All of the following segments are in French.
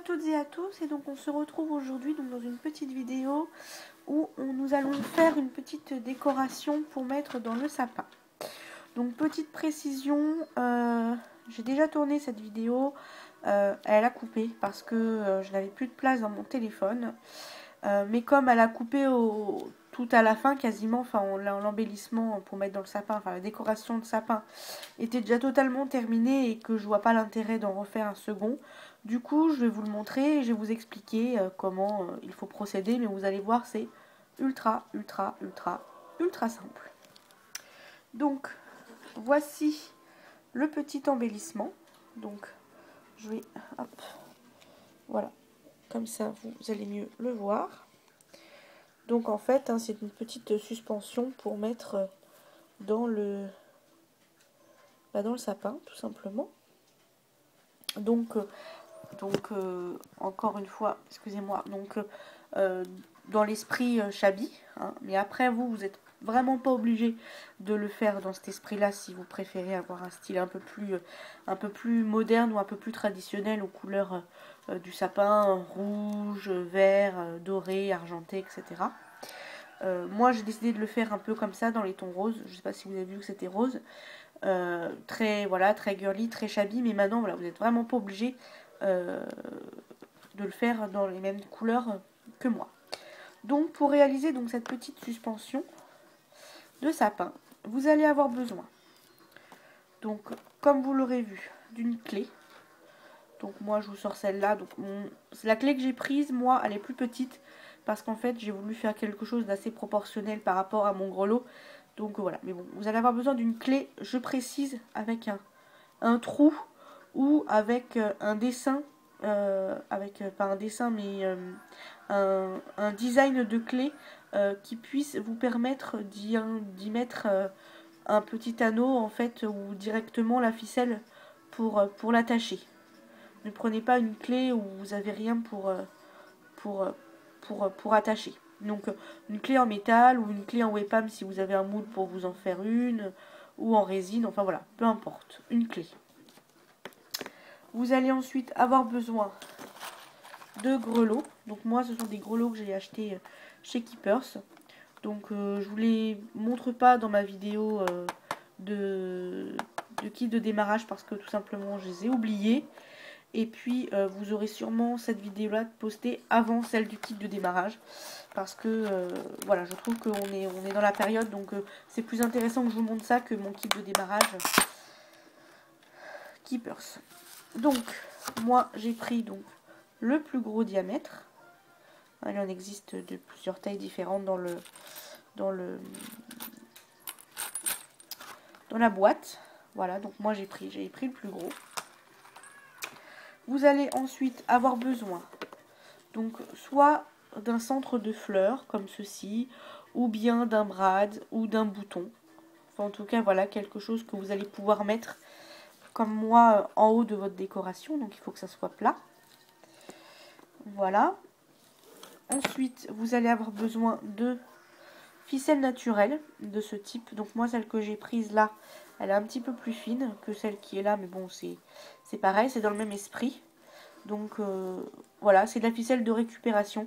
toutes et à tous, et donc on se retrouve aujourd'hui dans une petite vidéo où nous allons faire une petite décoration pour mettre dans le sapin. Donc petite précision, j'ai déjà tourné cette vidéo, elle a coupé parce que je n'avais plus de place dans mon téléphone, mais comme elle a coupé tout à la fin quasiment, enfin l'embellissement pour mettre dans le sapin, enfin la décoration de sapin était déjà totalement terminée et que je vois pas l'intérêt d'en refaire un second. Du coup, je vais vous le montrer et je vais vous expliquer comment il faut procéder, mais vous allez voir, c'est ultra simple. Donc, voici le petit embellissement. Donc, je vais, hop, voilà, comme ça, vous allez mieux le voir. Donc, en fait, hein, c'est une petite suspension pour mettre dans le sapin, tout simplement. Donc encore une fois, excusez-moi, donc dans l'esprit Chabi, hein, mais après vous n'êtes vraiment pas obligé de le faire dans cet esprit-là si vous préférez avoir un style un peu plus moderne ou un peu plus traditionnel aux couleurs du sapin, rouge, vert, doré, argenté, etc. Moi j'ai décidé de le faire un peu comme ça dans les tons roses. Je ne sais pas si vous avez vu que c'était rose. Très girly, très shabby, mais maintenant voilà, vous n'êtes vraiment pas obligé de le faire dans les mêmes couleurs que moi. Donc pour réaliser donc cette petite suspension de sapin, vous allez avoir besoin, donc comme vous l'aurez vu, d'une clé. Donc moi je vous sors celle-là. Donc c'est la clé que j'ai prise, moi elle est plus petite parce qu'en fait j'ai voulu faire quelque chose d'assez proportionnel par rapport à mon grelot. Donc voilà, mais bon, vous allez avoir besoin d'une clé, je précise, avec un trou ou avec un dessin, pas un dessin, mais un design de clé qui puisse vous permettre d'y mettre un petit anneau, en fait, ou directement la ficelle pour l'attacher. Ne prenez pas une clé où vous n'avez rien pour attacher. Donc une clé en métal ou une clé en webam si vous avez un moule pour vous en faire une, ou en résine, enfin voilà, peu importe, une clé. Vous allez ensuite avoir besoin de grelots. Donc moi ce sont des grelots que j'ai achetés chez Keepers. Donc je vous les montre pas dans ma vidéo de kit de démarrage parce que tout simplement je les ai oubliés. Et puis vous aurez sûrement cette vidéo là postée avant celle du kit de démarrage. Parce que voilà, je trouve qu'on est dans la période, donc c'est plus intéressant que je vous montre ça que mon kit de démarrage Keepers. Donc moi j'ai pris donc le plus gros diamètre. Il en existe de plusieurs tailles différentes dans la boîte. Voilà, donc moi j'ai pris le plus gros. Vous allez ensuite avoir besoin donc soit d'un centre de fleurs comme ceci, ou bien d'un brad ou d'un bouton. Enfin, en tout cas voilà, quelque chose que vous allez pouvoir mettre comme moi en haut de votre décoration. Donc il faut que ça soit plat. Voilà. Ensuite vous allez avoir besoin de ficelle naturelle de ce type. Donc moi celle que j'ai prise là, elle est un petit peu plus fine que celle qui est là, mais bon c'est pareil, c'est dans le même esprit. Donc voilà, c'est de la ficelle de récupération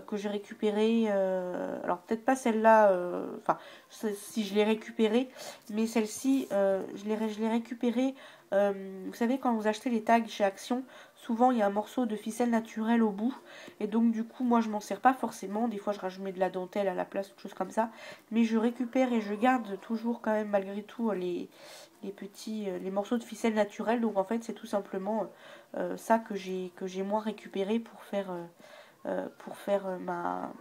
que j'ai récupérée. Alors peut-être pas celle-là, enfin si je l'ai récupérée, mais celle-ci, je l'ai récupérée. Vous savez, quand vous achetez les tags chez Action, souvent il y a un morceau de ficelle naturelle au bout. Et donc du coup, moi je m'en sers pas forcément. Des fois je mets de la dentelle à la place, quelque chose comme ça. Mais je récupère et je garde toujours quand même malgré tout les morceaux de ficelle naturelle. Donc en fait c'est tout simplement ça que j'ai moi récupéré pour faire ma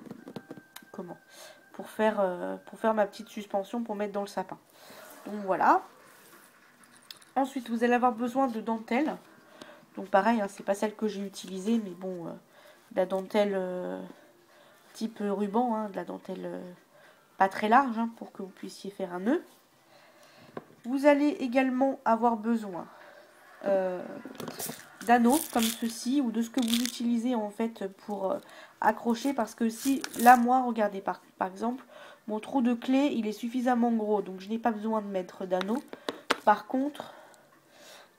petite suspension pour mettre dans le sapin. Donc voilà. Ensuite vous allez avoir besoin de dentelle. Donc pareil, hein, c'est pas celle que j'ai utilisée, mais bon, de la dentelle type ruban, hein, de la dentelle pas très large, hein, pour que vous puissiez faire un nœud. Vous allez également avoir besoin d'anneaux comme ceci, ou de ce que vous utilisez en fait pour accrocher, parce que si là moi regardez par exemple mon trou de clé il est suffisamment gros, donc je n'ai pas besoin de mettre d'anneaux. Par contre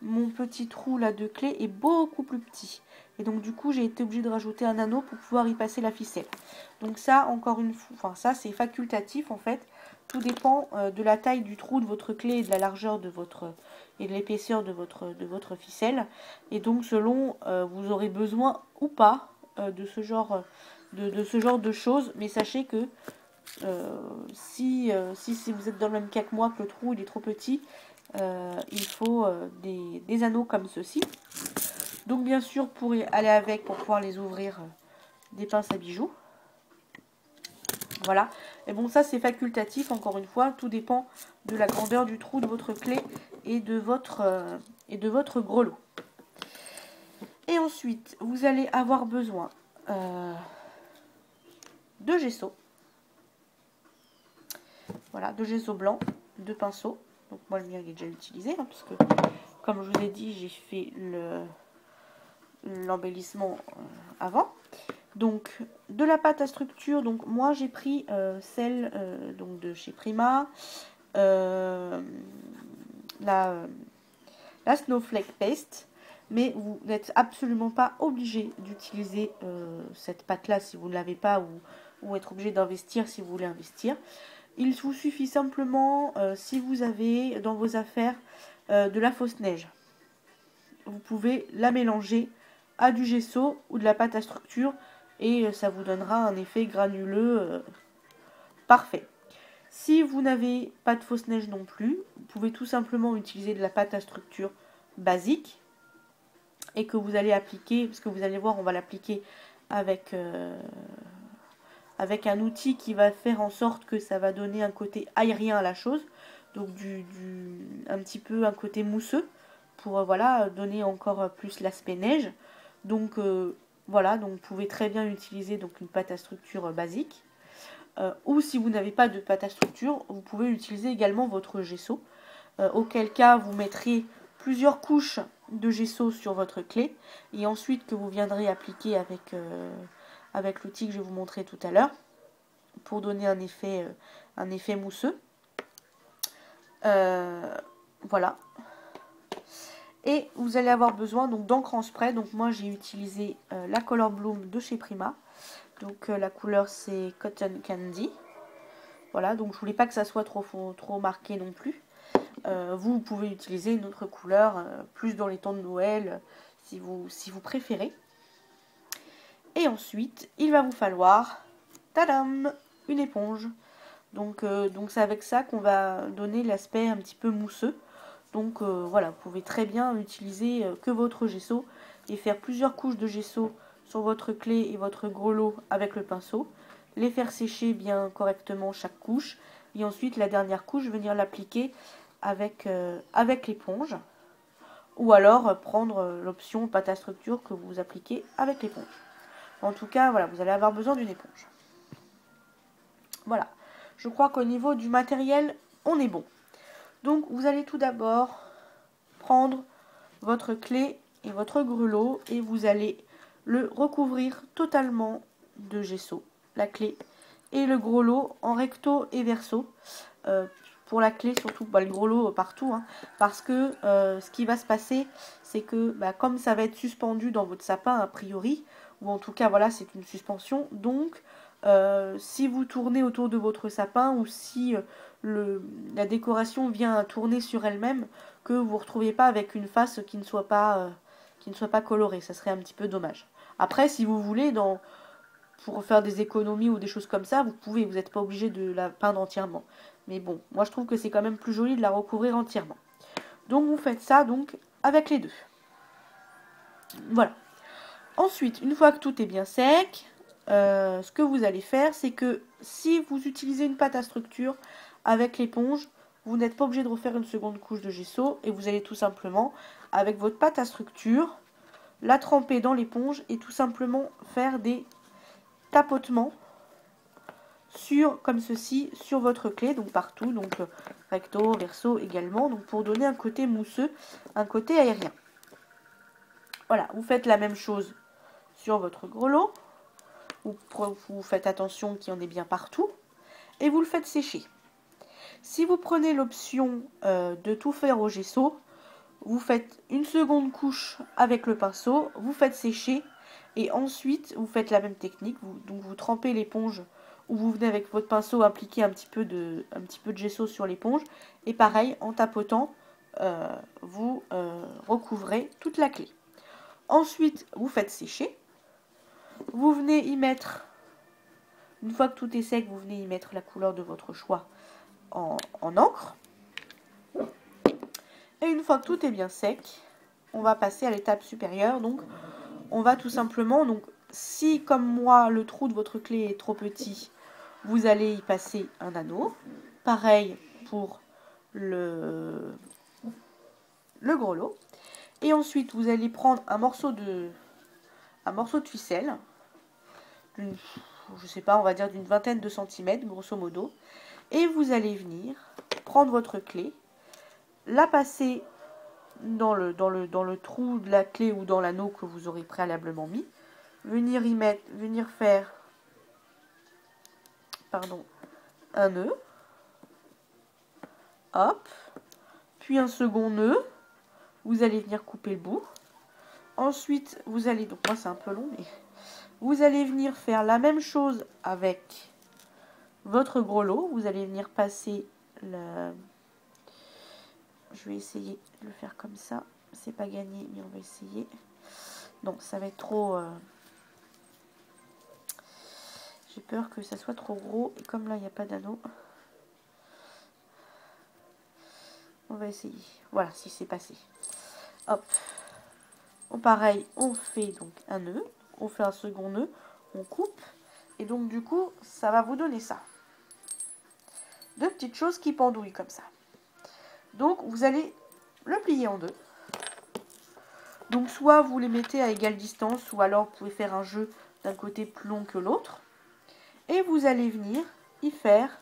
mon petit trou là de clé est beaucoup plus petit Et donc du coup, j'ai été obligée de rajouter un anneau pour pouvoir y passer la ficelle. Donc ça, encore une fois, enfin ça c'est facultatif en fait. Tout dépend de la taille du trou de votre clé et de la largeur de votre et de l'épaisseur de votre ficelle. Et donc selon vous aurez besoin ou pas de ce genre de choses. Mais sachez que si vous êtes dans le même cas que moi, que le trou il est trop petit, il faut des anneaux comme ceci. Donc bien sûr, pour y aller avec, pour pouvoir les ouvrir, des pinces à bijoux. Voilà. Et bon, ça c'est facultatif, encore une fois, tout dépend de la grandeur du trou de votre clé et de votre grelot. Et ensuite, vous allez avoir besoin de gesso. Voilà, de gesso blanc, de pinceaux. Donc moi le mien il est déjà utilisé, hein, puisque comme je vous ai dit, j'ai fait l'embellissement avant. Donc de la pâte à structure, donc moi j'ai pris celle donc de chez Prima, la Snowflake Paste, mais vous n'êtes absolument pas obligé d'utiliser cette pâte là si vous ne l'avez pas, ou être obligé d'investir si vous voulez investir. Il vous suffit simplement, si vous avez dans vos affaires de la fausse neige, vous pouvez la mélanger à du gesso ou de la pâte à structure et ça vous donnera un effet granuleux parfait. Si vous n'avez pas de fausse neige non plus, vous pouvez tout simplement utiliser de la pâte à structure basique et que vous allez appliquer, parce que vous allez voir, on va l'appliquer avec un outil qui va faire en sorte que ça va donner un côté aérien à la chose, donc un petit peu un côté mousseux, pour voilà, donner encore plus l'aspect neige. Donc voilà, donc vous pouvez très bien utiliser donc une pâte à structure basique. Ou si vous n'avez pas de pâte à structure, vous pouvez utiliser également votre gesso. Auquel cas vous mettrez plusieurs couches de gesso sur votre clé et ensuite que vous viendrez appliquer avec l'outil que je vais vous montrer tout à l'heure pour donner un effet mousseux. Voilà. Et vous allez avoir besoin donc d'encre en spray. Donc moi j'ai utilisé la Color Bloom de chez Prima. Donc la couleur c'est Cotton Candy. Voilà, donc je voulais pas que ça soit trop marqué non plus. Vous pouvez utiliser une autre couleur, plus dans les temps de Noël, si vous préférez. Et ensuite, il va vous falloir, tadam, une éponge. Donc c'est avec ça qu'on va donner l'aspect un petit peu mousseux. Donc voilà, vous pouvez très bien utiliser que votre gesso et faire plusieurs couches de gesso sur votre clé et votre grelot avec le pinceau. Les faire sécher bien correctement chaque couche. Et ensuite, la dernière couche, venir l'appliquer avec l'éponge. Ou alors prendre l'option pâte à structure que vous appliquez avec l'éponge. En tout cas, voilà, vous allez avoir besoin d'une éponge. Voilà. Je crois qu'au niveau du matériel, on est bon. Donc, vous allez tout d'abord prendre votre clé et votre grelot et vous allez le recouvrir totalement de gesso, la clé et le grelot en recto et verso. Pour la clé, surtout le grelot partout, hein, parce que ce qui va se passer, c'est que comme ça va être suspendu dans votre sapin a priori, ou en tout cas voilà, c'est une suspension, donc si vous tournez autour de votre sapin ou si la décoration vient à tourner sur elle-même, que vous ne retrouviez pas avec une face qui ne soit pas colorée, ça serait un petit peu dommage. Après, si vous voulez, pour faire des économies ou des choses comme ça, vous pouvez, vous n'êtes pas obligé de la peindre entièrement. Mais bon, moi je trouve que c'est quand même plus joli de la recouvrir entièrement. Donc vous faites ça donc avec les deux. Voilà. Ensuite, une fois que tout est bien sec, ce que vous allez faire, c'est que si vous utilisez une pâte à structure avec l'éponge, vous n'êtes pas obligé de refaire une seconde couche de gesso et vous allez tout simplement, avec votre pâte à structure, la tremper dans l'éponge et tout simplement faire des tapotements comme ceci sur votre clé, donc partout, donc recto, verso également, donc pour donner un côté mousseux, un côté aérien. Voilà, vous faites la même chose sur votre grelot, vous faites attention qu'il y en ait bien partout, et vous le faites sécher. Si vous prenez l'option de tout faire au gesso, vous faites une seconde couche avec le pinceau, vous faites sécher et ensuite vous faites la même technique. Donc vous trempez l'éponge ou vous venez avec votre pinceau appliquer un petit peu de gesso sur l'éponge et pareil en tapotant vous recouvrez toute la clé. Ensuite vous faites sécher, vous venez y mettre, une fois que tout est sec, vous venez y mettre la couleur de votre choix en encre. Et une fois que tout est bien sec, on va passer à l'étape supérieure. Donc, on va tout simplement, donc, si comme moi, le trou de votre clé est trop petit, vous allez y passer un anneau. Pareil pour le grelot. Et ensuite, vous allez prendre un morceau de ficelle, je sais pas, on va dire d'une vingtaine de centimètres, grosso modo. Et vous allez venir prendre votre clé, la passer dans le trou de la clé ou dans l'anneau que vous aurez préalablement mis, venir faire un nœud, hop, puis un second nœud, vous allez venir couper le bout, ensuite vous allez, donc moi c'est un peu long, mais vous allez venir faire la même chose avec votre grelot, vous allez venir passer le... Je vais essayer de le faire comme ça. C'est pas gagné, mais on va essayer. Donc, ça va être trop... J'ai peur que ça soit trop gros. Et comme là, il n'y a pas d'anneau. On va essayer. Voilà, si c'est passé. Hop. Bon, pareil, on fait donc un nœud. On fait un second nœud. On coupe. Et donc, du coup, ça va vous donner ça. Deux petites choses qui pendouillent comme ça. Donc, vous allez le plier en deux. Donc, soit vous les mettez à égale distance, ou alors vous pouvez faire un jeu d'un côté plus long que l'autre. Et vous allez venir y faire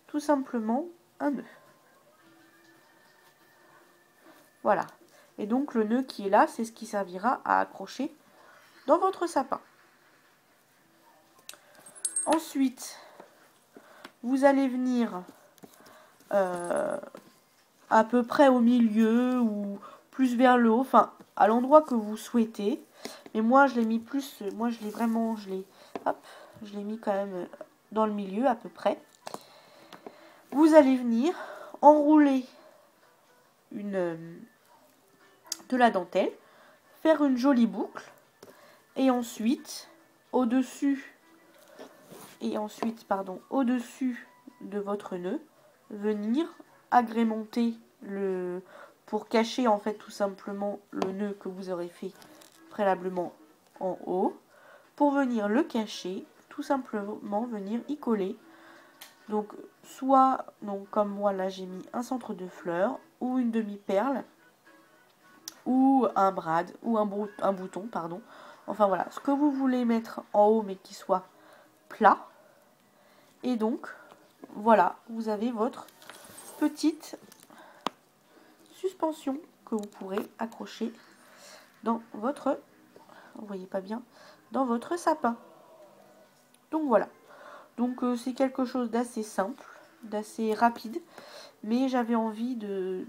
tout simplement un nœud. Voilà. Et donc, le nœud qui est là, c'est ce qui servira à accrocher dans votre sapin. Ensuite, vous allez venir à peu près au milieu ou plus vers le haut, enfin à l'endroit que vous souhaitez. Mais moi je l'ai mis plus, moi je l'ai mis quand même dans le milieu à peu près. Vous allez venir enrouler de la dentelle, faire une jolie boucle et ensuite au-dessus de votre nœud, venir agrémenter pour cacher en fait tout simplement le nœud que vous aurez fait préalablement en haut, pour venir le cacher, tout simplement venir y coller. Donc soit, donc comme moi là j'ai mis un centre de fleurs ou une demi-perle ou un brad ou un bouton, pardon. Enfin voilà, ce que vous voulez mettre en haut mais qui soit plat. Et donc voilà, vous avez votre petite suspension que vous pourrez accrocher dans votre, vous voyez pas bien, dans votre sapin. Donc voilà. Donc c'est quelque chose d'assez simple, d'assez rapide, mais j'avais envie de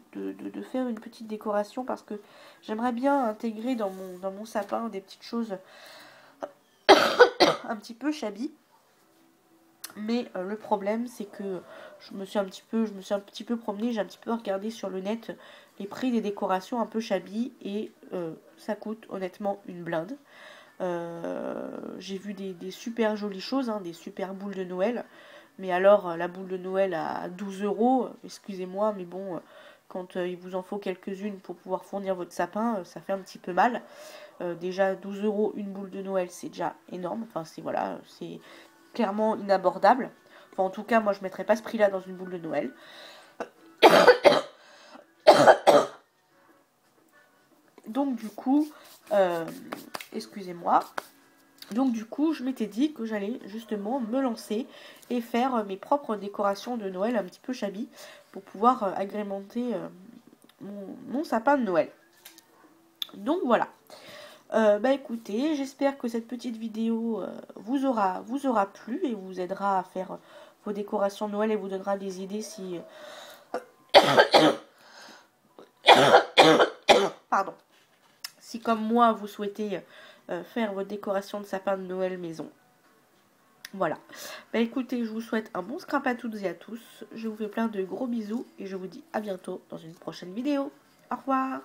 faire une petite décoration parce que j'aimerais bien intégrer dans mon sapin des petites choses un petit peu shabby. Mais le problème c'est que je me suis un petit peu promenée, j'ai un petit peu regardé sur le net les prix des décorations un peu shabby et ça coûte honnêtement une blinde. J'ai vu des super jolies choses, hein, des super boules de Noël, mais alors la boule de Noël à 12 €, excusez-moi, mais bon, quand il vous en faut quelques-unes pour pouvoir fournir votre sapin, ça fait un petit peu mal. Déjà 12 € une boule de Noël, c'est déjà énorme, enfin c'est voilà, c'est clairement inabordable. Enfin, en tout cas, moi je ne mettrais pas ce prix-là dans une boule de Noël. Donc du coup, excusez-moi. Donc du coup, je m'étais dit que j'allais justement me lancer et faire mes propres décorations de Noël un petit peu shabby pour pouvoir agrémenter mon sapin de Noël. Donc voilà. Bah écoutez, j'espère que cette petite vidéo vous aura plu et vous aidera à faire vos décorations de Noël et vous donnera des idées si pardon. Si comme moi, vous souhaitez faire votre décoration de sapin de Noël maison. Voilà. Bah écoutez, je vous souhaite un bon scrap à toutes et à tous. Je vous fais plein de gros bisous et je vous dis à bientôt dans une prochaine vidéo. Au revoir.